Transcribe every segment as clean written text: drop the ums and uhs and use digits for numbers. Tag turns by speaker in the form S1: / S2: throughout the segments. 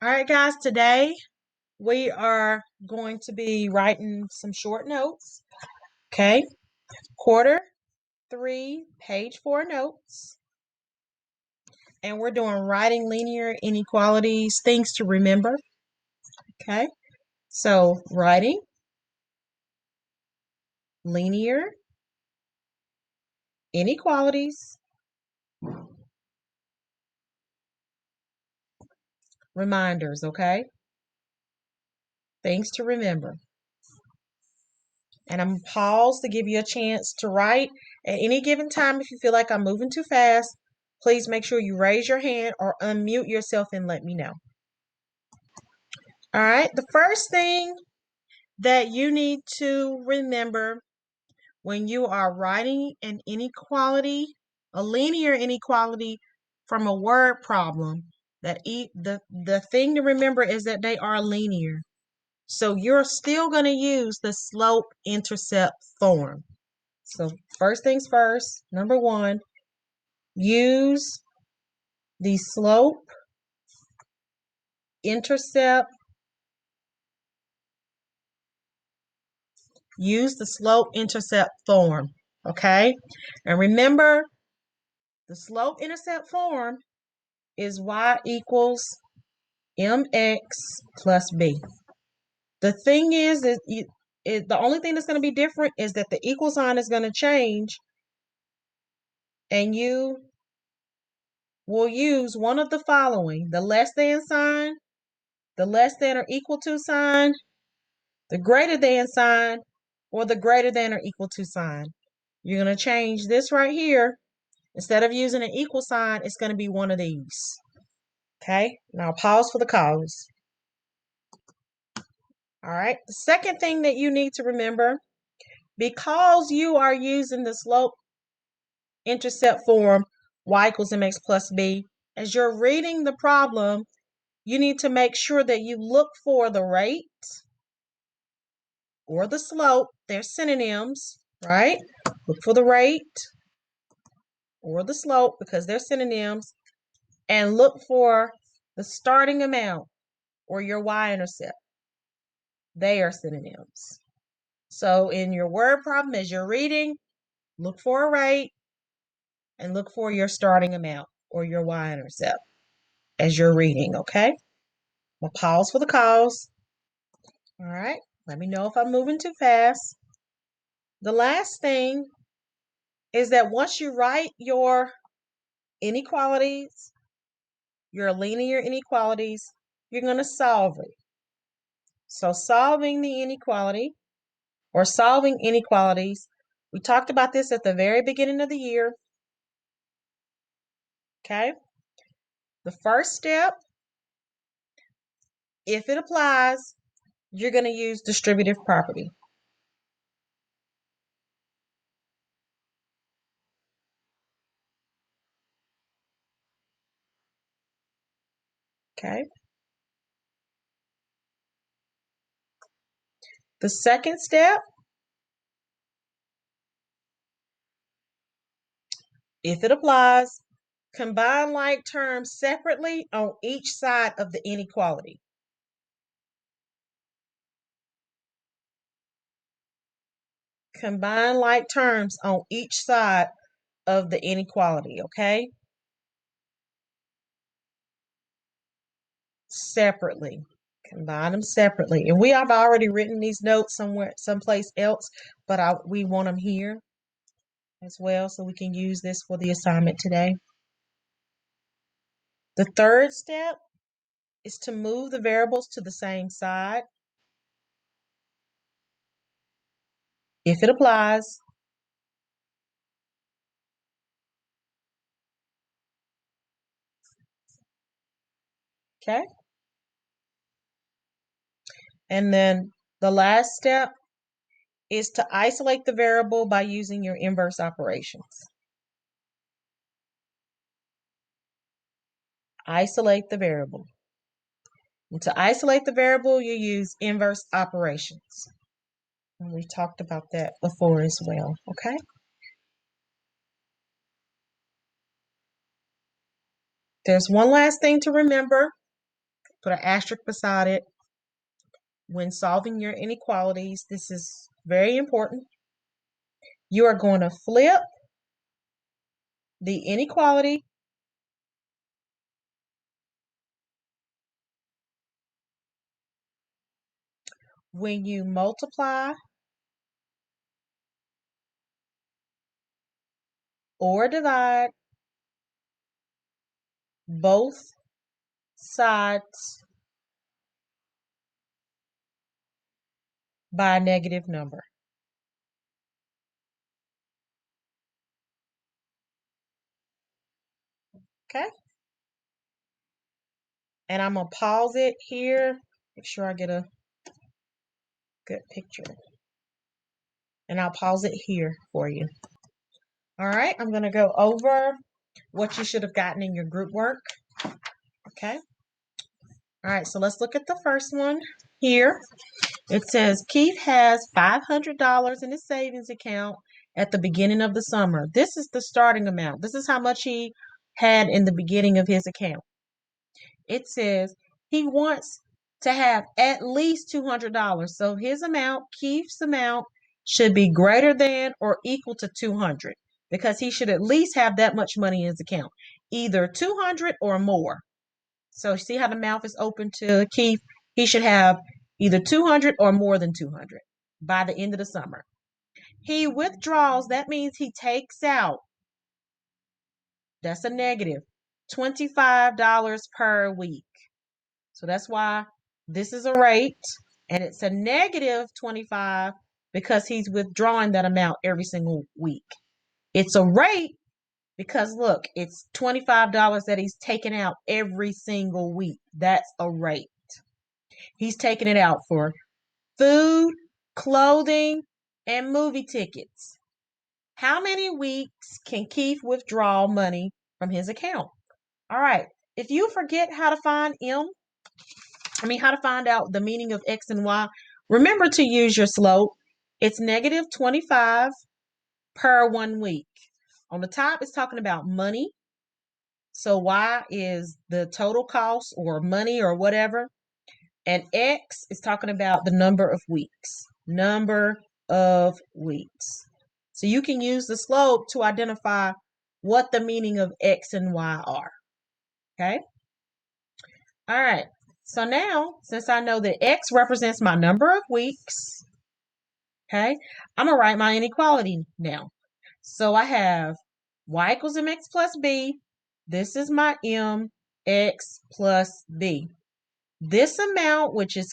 S1: All right, guys, today we are going to be writing some short notes. Okay, Q3, page 4 notes. And we're doing writing linear inequalities, things to remember. Okay, so writing linear inequalities, reminders, okay? Things to remember. And I'm going to pause to give you a chance to write at any given time. If you feel like I'm moving too fast, please make sure you raise your hand or unmute yourself and let me know. All right, the first thing that you need to remember when you are writing an inequality, a linear inequality from a word problem, the thing to remember is that they are linear. So you're still going to use the slope-intercept form. So first things first, number one, use the slope-intercept form, okay? And remember, the slope-intercept form is y equals mx plus b. The thing is that the only thing that's going to be different is that the equal sign is going to change, and you will use one of the following: the less than sign, the less than or equal to sign, the greater than sign, or the greater than or equal to sign. You're going to change this right here. Instead of using an equal sign, it's going to be one of these. Okay, now pause for the cause. All right, the second thing that you need to remember, because you are using the slope-intercept form, y equals mx plus b, as you're reading the problem, you need to make sure that you look for the rate or the slope. They're synonyms, right? Look for the rate or the slope because they're synonyms, and look for the starting amount or your y-intercept. They are synonyms. So in your word problem, as you're reading, look for a rate and look for your starting amount or your y-intercept as you're reading, okay? We'll pause for the cause. All right, let me know if I'm moving too fast. The last thing is that once you write your inequalities, your linear inequalities, you're going to solve it. So solving the inequality or solving inequalities, we talked about this at the very beginning of the year. Okay. The first step, if it applies, you're going to use distributive property. Okay. The second step, if it applies, combine like terms separately on each side of the inequality. Combine like terms on each side of the inequality, okay? Separately. Combine them separately. And we have already written these notes someplace else, but we want them here as well so we can use this for the assignment today. The third step is to move the variables to the same side. If it applies. Okay. And then the last step is to isolate the variable by using your inverse operations. Isolate the variable. And to isolate the variable, you use inverse operations. And we talked about that before as well, okay? There's one last thing to remember. Put an asterisk beside it. When solving your inequalities, this is very important. You are going to flip the inequality when you multiply or divide both sides by a negative number. Okay? And I'm going to pause it here. Make sure I get a good picture. And I'll pause it here for you. All right, I'm going to go over what you should have gotten in your group work. Okay? All right, so let's look at the first one here. It says Keith has $500 in his savings account at the beginning of the summer. This is the starting amount. This is how much he had in the beginning of his account. It says he wants to have at least $200. So his amount, Keith's amount, should be greater than or equal to 200 because he should at least have that much money in his account, either 200 or more. So see how the mouth is open to Keith? He should have either 200 or more than 200 by the end of the summer. He withdraws, that means he takes out, that's a negative, $25 per week. So that's why this is a rate and it's a negative 25 because he's withdrawing that amount every single week. It's a rate because look, it's $25 that he's taking out every single week. That's a rate. He's taking it out for food, clothing, and movie tickets. How many weeks can Keith withdraw money from his account? All right. If you forget how to find how to find out the meaning of X and Y, remember to use your slope. It's negative 25 per 1 week. On the top, it's talking about money. So Y is the total cost or money or whatever. And X is talking about the number of weeks. Number of weeks. So you can use the slope to identify what the meaning of X and Y are. Okay? All right. So now, since I know that X represents my number of weeks, okay, I'm going to write my inequality now. So I have Y equals MX plus B. This is my M, X plus B. This amount, which is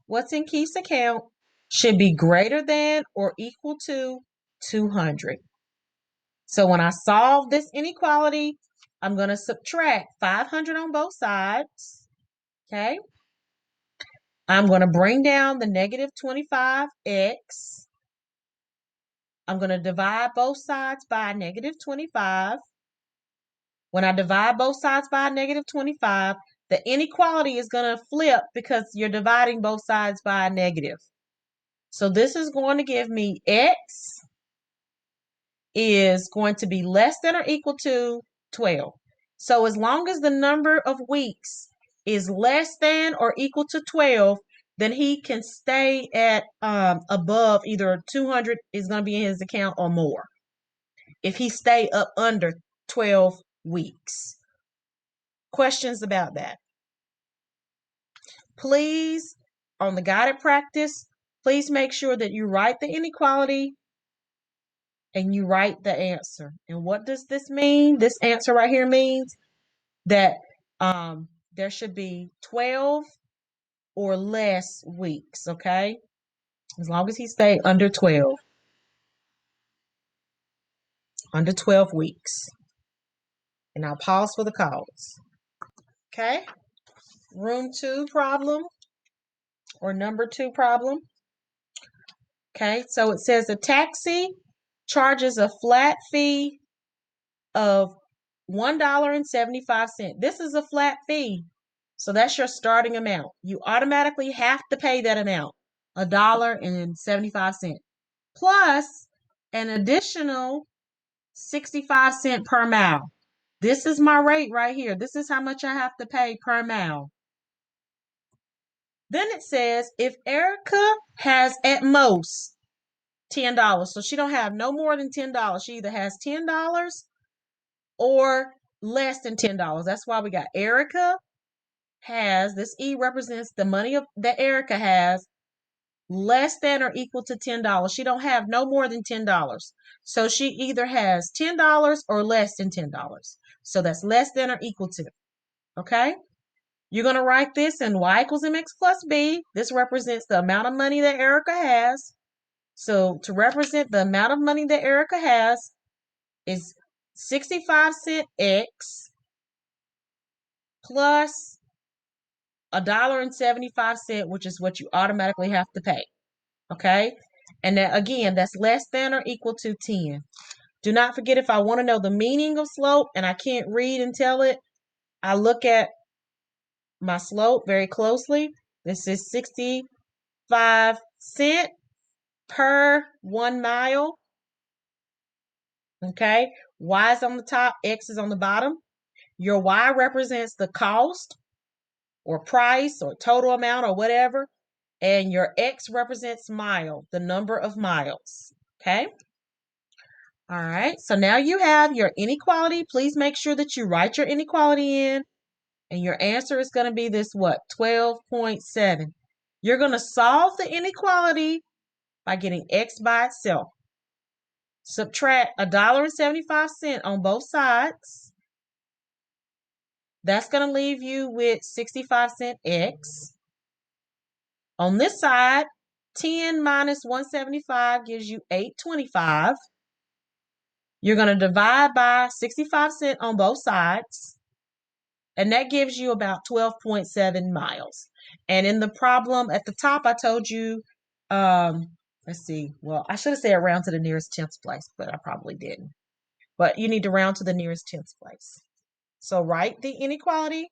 S1: what's in Keith's account, should be greater than or equal to 200. So when I solve this inequality, I'm going to subtract 500 on both sides. Okay. I'm going to bring down the negative 25x. I'm going to divide both sides by negative 25. When I divide both sides by negative 25, the inequality is going to flip because you're dividing both sides by a negative. So this is going to give me x is going to be less than or equal to 12. So as long as the number of weeks is less than or equal to 12, then he can stay at above either 200 is going to be in his account or more. If he stay up under 12 weeks. Questions about that? Please, on the guided practice, please make sure that you write the inequality and you write the answer. And what does this mean? This answer right here means that there should be 12 or less weeks, okay? As long as he stay under 12. Under 12 weeks. And I'll pause for the calls. Okay? Room 2 problem or number 2 problem. Okay, so it says a taxi charges a flat fee of $1.75. This is a flat fee. So that's your starting amount. You automatically have to pay that amount, $1.75, plus an additional 65 cents per mile. This is my rate right here. This is how much I have to pay per mile. Then it says if Erica has at most $10, so she don't have no more than $10. She either has $10 or less than $10. That's why we got Erica has, this E represents the money that Erica has less than or equal to $10. She don't have no more than $10. So she either has $10 or less than $10. So that's less than or equal to. Okay? You're going to write this in Y equals MX plus B. This represents the amount of money that Erica has. So to represent the amount of money that Erica has is 65-cent X plus $1.75, which is what you automatically have to pay. Okay? And that, again, that's less than or equal to 10. Do not forget, if I want to know the meaning of slope and I can't read and tell it, I look at my slope very closely. This is 65 cents per 1 mile. Okay? Y is on the top, X is on the bottom. Your Y represents the cost or price or total amount or whatever. And your X represents mile, the number of miles. Okay? All right. So now you have your inequality. Please make sure that you write your inequality in. And your answer is going to be this what? 12.7. You're going to solve the inequality by getting X by itself. Subtract $1.75 on both sides. That's going to leave you with 65-cent X. On this side, 10 minus 175 gives you 825. You're going to divide by 65 cents on both sides. And that gives you about 12.7 miles. And in the problem at the top, I told you, let's see. Well, I should have said round to the nearest 10th place, but I probably didn't. But you need to round to the nearest 10th place. So write the inequality.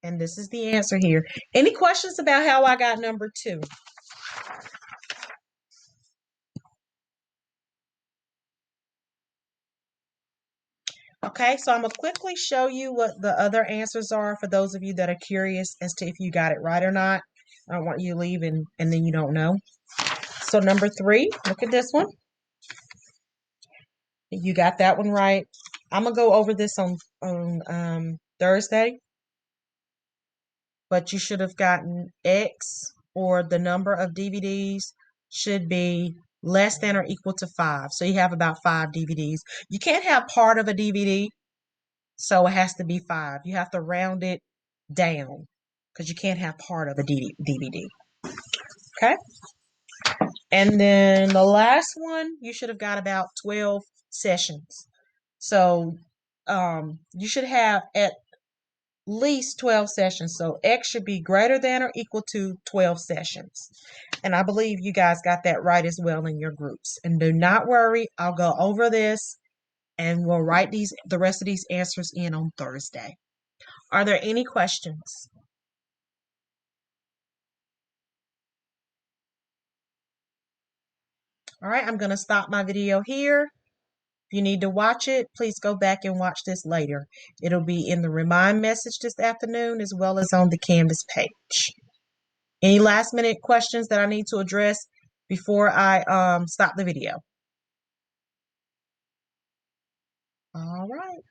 S1: And this is the answer here. Any questions about how I got number 2? Okay, so I'm going to quickly show you what the other answers are for those of you that are curious as to if you got it right or not. I don't want you to leave and then you don't know. So number 3, look at this one. You got that one right. I'm going to go over this on Thursday, but you should have gotten X, or the number of DVDs should be less than or equal to 5. So you have about 5 DVDs. You can't have part of a DVD. So it has to be 5. You have to round it down because you can't have part of a DVD. Okay? And then the last one, you should have got about 12 sessions. So you should have at least 12 sessions. So X should be greater than or equal to 12 sessions. And I believe you guys got that right as well in your groups. And do not worry, I'll go over this and we'll write the rest of these answers in on Thursday. Are there any questions? All right, I'm going to stop my video here. If you need to watch it, please go back and watch this later. It'll be in the remind message this afternoon as well as on the Canvas page. Any last minute questions that I need to address before I stop the video? All right.